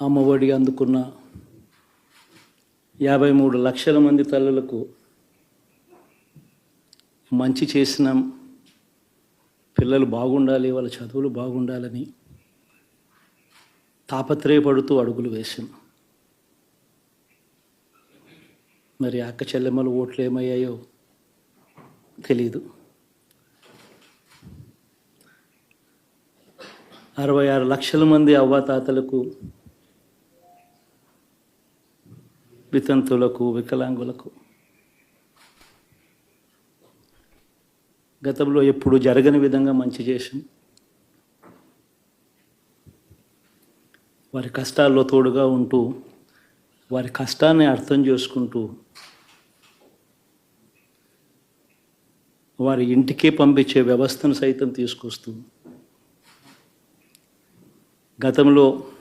అమ్మఒడి అందుకున్న 53 లక్షల మంది తల్లులకు మంచి చేసినాం, పిల్లలు బాగుండాలి, వాళ్ళ చదువులు బాగుండాలని తాపత్రయపడుతూ అడుగులు వేశాం. మరి అక్క చెల్లెమ్మల ఓట్లు ఏమయ్యాయో తెలీదు. 66 లక్షల మంది అవ్వాతాతలకు, వితంతులకు, వికలాంగులకు గతంలో ఎప్పుడు జరగని విధంగా మంచి చేశాం. వారి కష్టాల్లో తోడుగా ఉంటూ, వారి కష్టాన్ని అర్థం చేసుకుంటూ, వారి ఇంటికే పంపించే వ్యవస్థను సైతం తీసుకొస్తూ, గతంలో